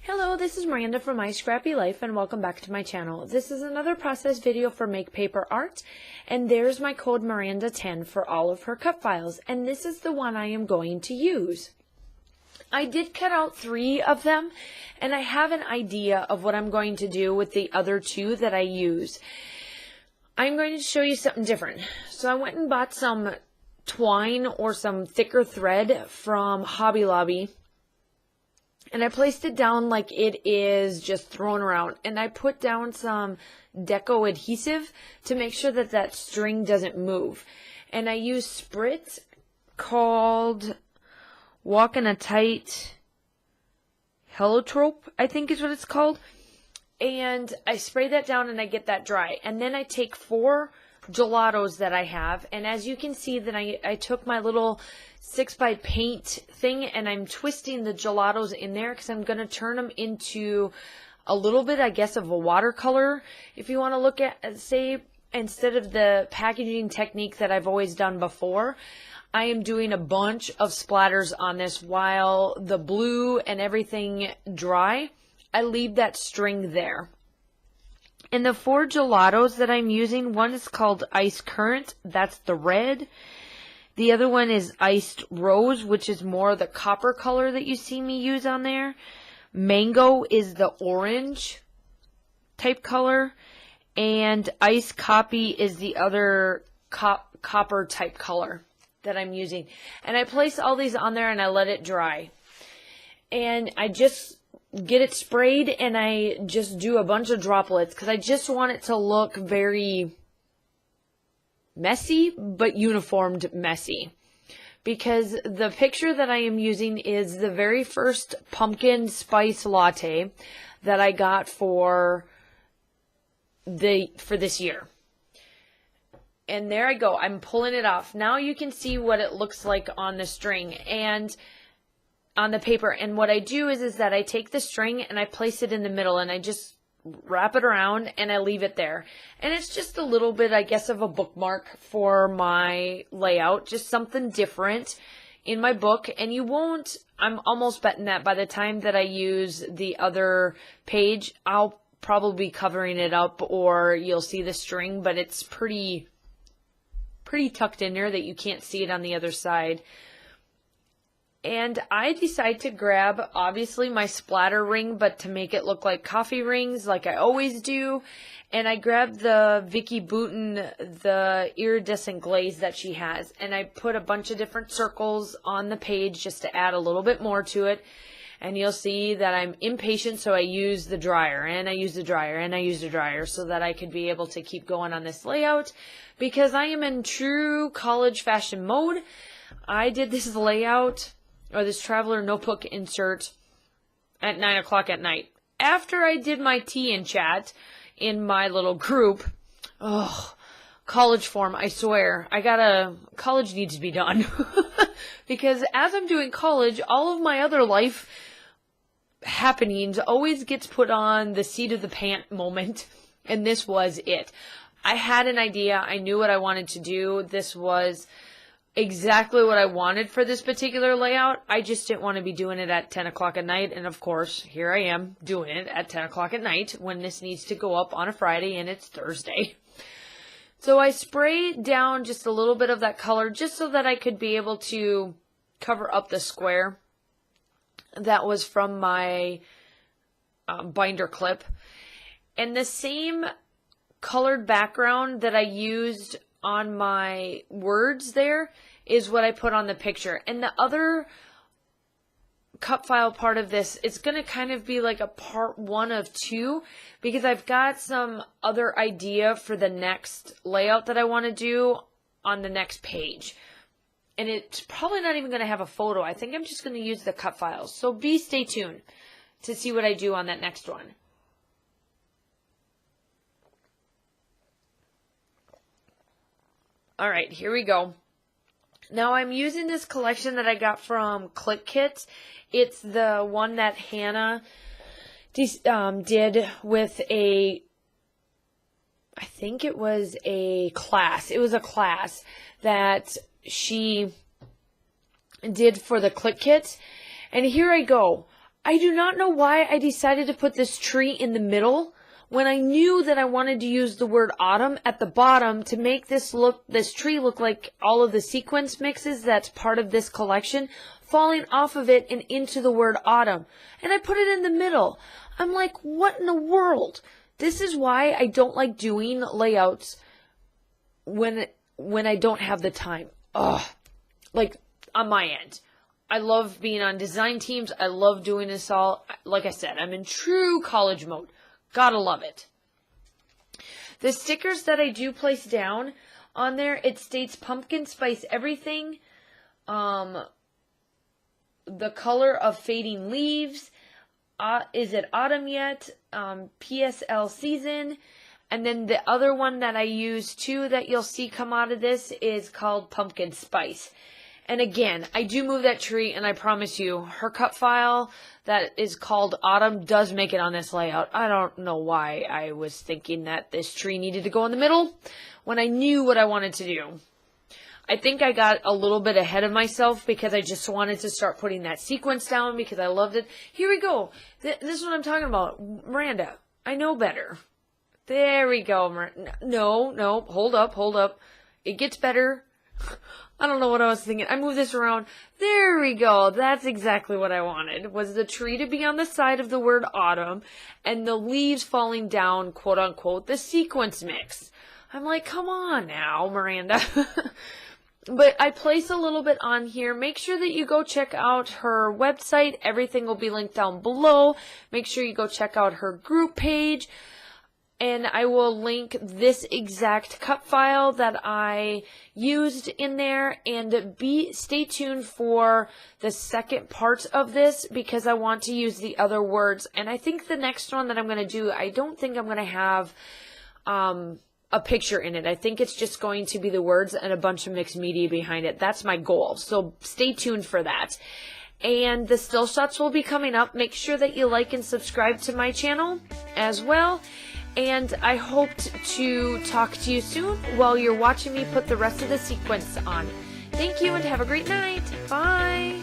Hello, this is Miranda from My Scrappy Life and welcome back to my channel. This is another process video for Make Paper Art, and there's my code Miranda10 for all of her cut files, and this is the one I am going to use. I did cut out 3 of them, and I have an idea of what I'm going to do with the other 2 that I use. I'm going to show you something different. So I went and bought some twine or some thicker thread from Hobby Lobby. And I placed it down like it is just thrown around. And I put down some deco adhesive to make sure that that string doesn't move. And I used Sprit called Walkin' a Tight Heliotrope, I think is what it's called. And I spray that down and I get that dry. And then I take 4 gelatos that I have. And as you can see, that I took my little 6x paint thing and I'm twisting the gelatos in there because I'm going to turn them into a little bit, I guess, of a watercolor. If you want to look at, say, instead of the packaging technique that I've always done before, I am doing a bunch of splatters on this while the blue and everything dry. I leave that string there. And the 4 gelatos that I'm using, one is called Ice Current, that's the red. The other one is Iced Rose, which is more the copper color that you see me use on there. Mango is the orange type color. And Ice Copy is the other copper type color that I'm using. And I place all these on there and I let it dry. And I just get it sprayed and I just do a bunch of droplets because I just want it to look very messy, but uniformed messy. Because the picture that I am using is the very first pumpkin spice latte that I got for this year. And there I go. I'm pulling it off. Now you can see what it looks like on the string and on the paper. And what I do is that I take the string and I place it in the middle and I just wrap it around and I leave it there. And it's just a little bit, I guess, of a bookmark for my layout, just something different in my book. And you won't, I'm almost betting that by the time that I use the other page, I'll probably be covering it up or you'll see the string, but it's pretty tucked in there that you can't see it on the other side. And I decide to grab, obviously, my splatter ring, but to make it look like coffee rings, like I always do. And I grab the Vicky Bouton, the iridescent glaze that she has. And I put a bunch of different circles on the page just to add a little bit more to it. And you'll see that I'm impatient, so I use the dryer, and I use the dryer, and I use the dryer so that I could be able to keep going on this layout. Because I am in true college fashion mode. I did this layout, or this traveler notebook insert, at 9 o'clock at night. After I did my tea and chat in my little group, college form, I swear, college needs to be done. Because as I'm doing college, all of my other life happenings always gets put on the seat of the pant moment, and this was it. I had an idea, I knew what I wanted to do, this was exactly what I wanted for this particular layout. I just didn't want to be doing it at 10 o'clock at night. And of course, here I am doing it at 10 o'clock at night when this needs to go up on a Friday and it's Thursday. So I sprayed down just a little bit of that color just so that I could be able to cover up the square that was from my binder clip. And the same colored background that I used on my words there is what I put on the picture. And the other cut file part of this, it's going to kind of be like a part 1 of 2 because I've got some other idea for the next layout that I want to do on the next page. And it's probably not even going to have a photo. I think I'm just going to use the cut files. So stay tuned to see what I do on that next one. All right, here we go. Now I'm using this collection that I got from Click Kits. It's the one that Hannah did with I think it was a class. It was a class that she did for the Click Kits. And here I go. I do not know why I decided to put this tree in the middle when I knew that I wanted to use the word autumn at the bottom to make this tree look like all of the sequence mixes that's part of this collection falling off of it and into the word autumn. And I put it in the middle. I'm like, what in the world? This is why I don't like doing layouts when I don't have the time. Ugh. Like, on my end. I love being on design teams. I love doing this all. Like I said, I'm in true college mode. Gotta love it. The stickers that I do place down on there, it states pumpkin spice everything. The color of fading leaves. Is it autumn yet? PSL season. And then the other one that I use too that you'll see come out of this is called pumpkin spice. And again, I do move that tree, and I promise you, her cut file that is called Autumn does make it on this layout. I don't know why I was thinking that this tree needed to go in the middle when I knew what I wanted to do. I think I got a little bit ahead of myself because I just wanted to start putting that sequence down because I loved it. Here we go. This is what I'm talking about. Miranda, I know better. There we go. No, hold up. It gets better. I don't know what I was thinking. I moved this around. There we go. That's exactly what I wanted, was the tree to be on the side of the word autumn and the leaves falling down, quote unquote, the sequence mix. I'm like, come on now, Miranda. But I place a little bit on here. Make sure that you go check out her website. Everything will be linked down below. Make sure you go check out her group page. And I will link this exact cut file that I used in there, and stay tuned for the second part of this because I want to use the other words. And I think the next one that I'm going to do, I don't think I'm going to have a picture in it. I think it's just going to be the words and a bunch of mixed media behind it. That's my goal. So stay tuned for that. And the still shots will be coming up. Make sure that you like and subscribe to my channel as well. And I hope to talk to you soon while you're watching me put the rest of the sequence on. Thank you and have a great night. Bye.